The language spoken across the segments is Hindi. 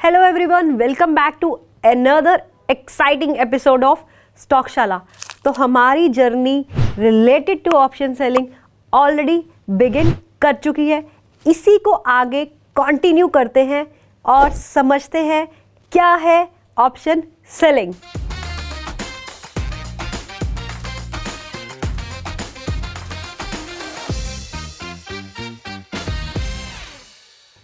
Hello everyone, welcome back to another exciting episode of Stockshaala. तो हमारी journey related to option selling already begin कर चुकी है। इसी को आगे कंटिन्यू करते हैं और समझते हैं क्या है ऑप्शन सेलिंग।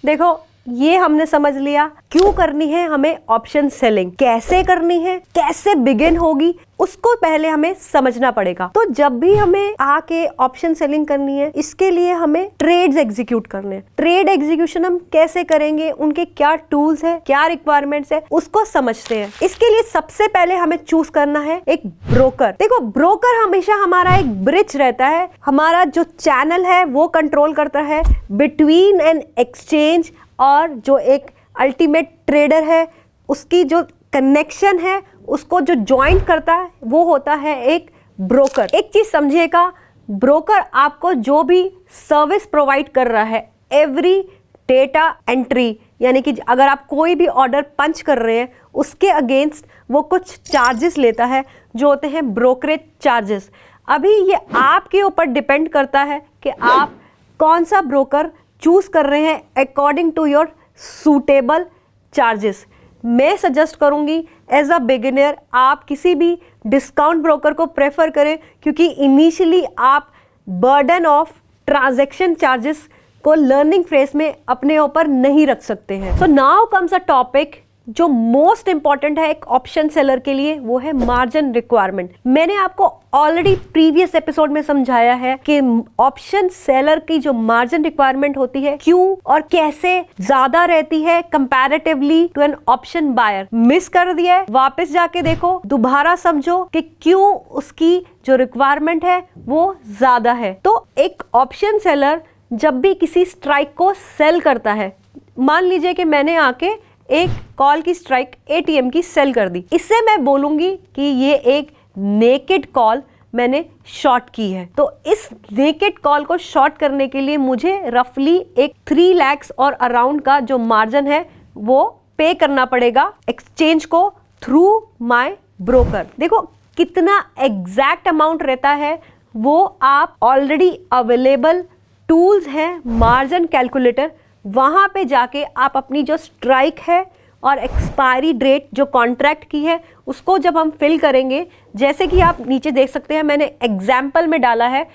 देखो, ये हमने समझ लिया क्यों करनी है हमें ऑप्शन सेलिंग, कैसे करनी है, कैसे बिगिन होगी, उसको पहले हमें समझना पड़ेगा। तो जब भी हमें आके ऑप्शन सेलिंग करनी है, इसके लिए हमें ट्रेड्स एग्जीक्यूट करने हैं। ट्रेड एग्जीक्यूशन हम कैसे करेंगे, उनके क्या टूल्स है, क्या रिक्वायरमेंट्स है, उसको समझते हैं। इसके लिए सबसे पहले हमें चूज करना है एक ब्रोकर। देखो, ब्रोकर हमेशा हमारा एक ब्रिज रहता है, हमारा जो चैनल है वो कंट्रोल करता है बिटवीन एन एक्सचेंज और जो एक अल्टीमेट ट्रेडर है, उसकी जो कनेक्शन है, उसको जो ज्वाइन करता है वो होता है एक ब्रोकर। एक चीज समझिएगा, ब्रोकर आपको जो भी सर्विस प्रोवाइड कर रहा है, एवरी डेटा एंट्री, यानी कि अगर आप कोई भी ऑर्डर पंच कर रहे हैं उसके अगेंस्ट वो कुछ चार्जेस लेता है जो होते हैं ब्रोकरेज चार्जेस। अभी ये आपके ऊपर डिपेंड करता है कि आप कौन सा ब्रोकर चूज कर रहे हैं according to your suitable charges. मैं सजेस्ट करूंगी एज अ बिगिनर आप किसी भी डिस्काउंट ब्रोकर को प्रेफर करें, क्योंकि इनिशियली आप बर्डन ऑफ ट्रांजैक्शन चार्जेस को लर्निंग फेज में अपने ऊपर नहीं रख सकते हैं। So now comes a topic जो मोस्ट इंपॉर्टेंट है एक ऑप्शन सेलर के लिए, वो है मार्जिन रिक्वायरमेंट। मैंने आपको ऑलरेडी प्रीवियस एपिसोड में समझाया है कि ऑप्शन सेलर की जो मार्जिन रिक्वायरमेंट होती है क्यों और कैसे ज्यादा रहती है comparatively to an option buyer. Miss कर दिया है, वापस जाके देखो, दोबारा समझो कि क्यों उसकी जो रिक्वायरमेंट है वो ज्यादा है। तो एक ऑप्शन सेलर जब भी किसी स्ट्राइक को सेल करता है, मान लीजिए कि मैंने आके एक कॉल की स्ट्राइक एटीएम की सेल कर दी, इससे मैं बोलूंगी कि ये एक नेकेड कॉल मैंने शॉर्ट की है। तो इस नेकेड कॉल को शॉर्ट करने के लिए मुझे रफली एक 3 लाख और अराउंड का जो मार्जिन है वो पे करना पड़ेगा एक्सचेंज को थ्रू माय ब्रोकर। देखो कितना एग्जैक्ट अमाउंट रहता है वो आप ऑलरेडी अवेलेबल टूल्स हैं, मार्जिन कैलकुलेटर, वहां पे जाके आप अपनी जो स्ट्राइक है और एक्सपायरी डेट जो कॉन्ट्रैक्ट की है उसको जब हम फिल करेंगे, जैसे कि आप नीचे देख सकते हैं मैंने एग्जाम्पल में डाला है,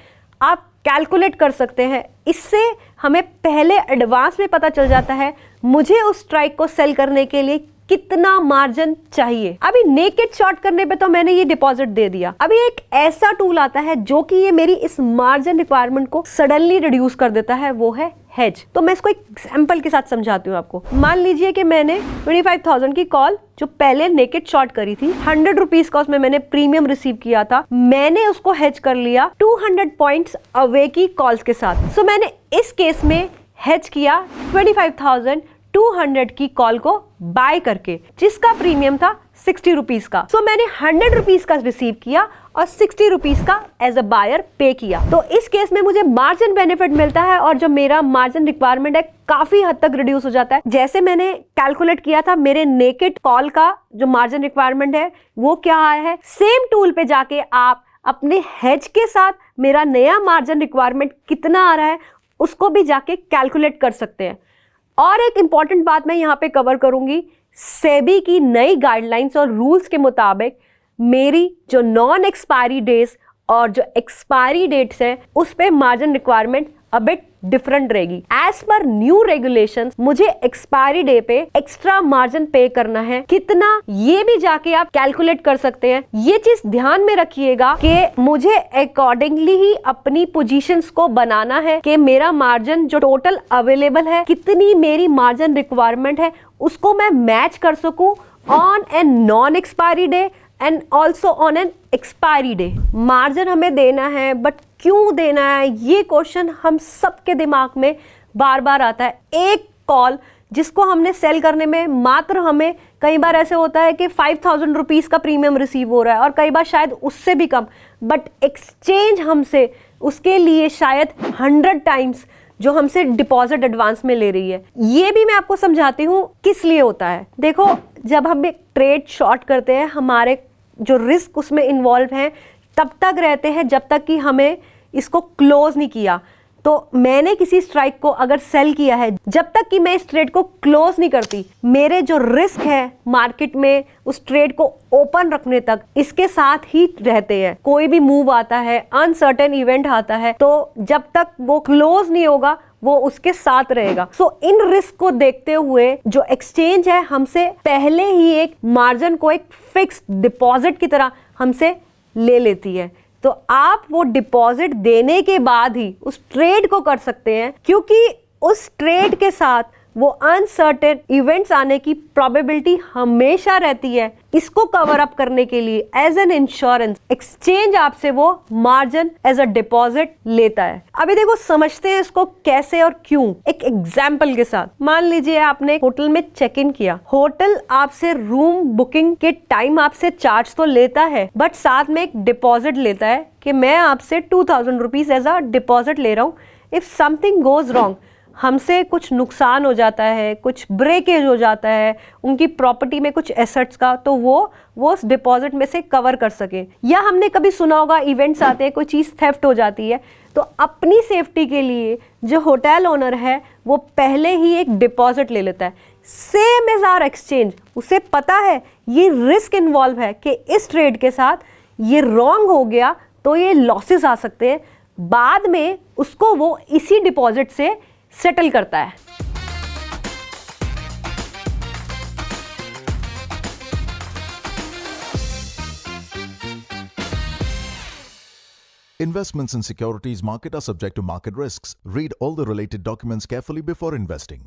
आप कैलकुलेट कर सकते हैं। इससे हमें पहले एडवांस में पता चल जाता है मुझे उस स्ट्राइक को सेल करने के लिए कितना मार्जिन चाहिए। अभी नेकेड शॉर्ट करने पे तो मैंने ये डिपॉजिट दे दिया। अभी एक ऐसा टूल आता है जो कि ये मेरी इस मार्जिन रिक्वायरमेंट को सडनली रिड्यूस कर देता है, वो है हेज। तो मैं इसको एक एग्जांपल के साथ समझाती हूँ आपको। मान लीजिए कि मैंने 25,000 की कॉल जो पहले नेकेड शॉर्ट करी थी, 100 रुपीज का उसमें मैंने प्रीमियम रिसीव किया था, मैंने उसको हेज कर लिया 200 पॉइंट्स अवे की कॉल्स के साथ। सो मैंने इस केस में हेज किया 25,200 की कॉल को बाय करके, जिसका प्रीमियम था 60 रुपीज का। सो मैंने 100 रुपीज का रिसीव किया और 60 रुपीज का एज अ बायर पे किया। तो इस केस में मुझे मार्जिन बेनिफिट मिलता है और जो मेरा मार्जिन रिक्वायरमेंट है काफी हद तक रिड्यूस हो जाता है। जैसे मैंने कैलकुलेट किया था मेरे नेकेड कॉल का जो मार्जिन रिक्वायरमेंट है वो क्या आया है, सेम टूल पे जाके आप अपने हेज के साथ मेरा नया मार्जिन रिक्वायरमेंट कितना आ रहा है उसको भी जाके कैलकुलेट कर सकते हैं। और एक इंपॉर्टेंट बात मैं यहाँ पे कवर करूंगी, सेबी की नई गाइडलाइंस और रूल्स के मुताबिक मेरी जो नॉन एक्सपायरी डेज और जो एक्सपायरी डेट्स है उस पे margin requirement a bit different रहेगी। एज पर न्यू रेगुलेशंस मुझे एक्सपायरी डे पे एक्स्ट्रा मार्जिन पे करना है, कितना ये भी जाके आप कैलकुलेट कर सकते हैं। ये चीज ध्यान में रखिएगा कि मुझे अकॉर्डिंगली ही अपनी पोजीशंस को बनाना है कि मेरा मार्जिन जो टोटल अवेलेबल है, कितनी मेरी मार्जिन रिक्वायरमेंट है, उसको मैं मैच कर सकूं on an non expiry day and also on an expiry day. Margin हमें देना है, बट क्यों देना है, ये क्वेश्चन हम सबके दिमाग में बार बार आता है। एक कॉल जिसको हमने सेल करने में मात्र हमें कई बार ऐसे होता है कि 5,000 रुपीज का प्रीमियम रिसीव हो रहा है और कई बार शायद उससे भी कम, बट एक्सचेंज हमसे उसके लिए शायद 100 टाइम्स जो हमसे डिपॉजिट एडवांस में ले रही है। ये भी मैं आपको समझाती हूँ किस लिए होता है। देखो, जब हम एक ट्रेड शॉर्ट करते हैं, हमारे जो रिस्क उसमें इन्वॉल्व हैं तब तक रहते हैं जब तक कि हमें इसको क्लोज नहीं किया। तो मैंने किसी स्ट्राइक को अगर सेल किया है, जब तक कि मैं इस ट्रेड को क्लोज नहीं करती, मेरे जो रिस्क है मार्केट में उस ट्रेड को ओपन रखने तक इसके साथ ही रहते हैं। कोई भी मूव आता है, अनसर्टेन इवेंट आता है, तो जब तक वो क्लोज नहीं होगा वो उसके साथ रहेगा। सो इन रिस्क को देखते हुए जो एक्सचेंज है हमसे पहले ही एक मार्जिन को एक फिक्स्ड डिपॉजिट की तरह हमसे ले लेती है। तो आप वो डिपॉजिट देने के बाद ही उस ट्रेड को कर सकते हैं, क्योंकि उस ट्रेड के साथ वो अनसर्टेन इवेंट्स आने की प्रोबेबिलिटी हमेशा रहती है। इसको कवर अप करने के लिए एज एन इंश्योरेंस एक्सचेंज आपसे वो मार्जिन एज अ डिपॉजिट लेता है। अभी देखो, समझते हैं इसको कैसे और क्यों, एक एग्जाम्पल के साथ। मान लीजिए आपने होटल में चेक इन किया, होटल आपसे रूम बुकिंग के टाइम आपसे चार्ज तो लेता है, बट साथ में एक डिपॉजिट लेता है कि मैं आपसे 2000 रुपीज एज अ डिपॉजिट ले रहा हूँ। इफ समथिंग गोज रॉन्ग, हमसे कुछ नुकसान हो जाता है, कुछ ब्रेकेज हो जाता है उनकी प्रॉपर्टी में कुछ एसेट्स का, तो वो उस डिपॉजिट में से कवर कर सके। या हमने कभी सुना होगा इवेंट्स आते हैं, कोई चीज़ थेफ्ट हो जाती है, तो अपनी सेफ्टी के लिए जो होटल ओनर है वो पहले ही एक डिपॉजिट ले लेता है। सेम एज आवर एक्सचेंज, उसे पता है ये रिस्क इन्वॉल्व है कि इस ट्रेड के साथ ये रॉन्ग हो गया तो ये लॉसेस आ सकते हैं, बाद में उसको वो इसी डिपॉजिट से सेटल करता है। Investments in securities market are subject to market risks. Read all the related documents carefully before investing.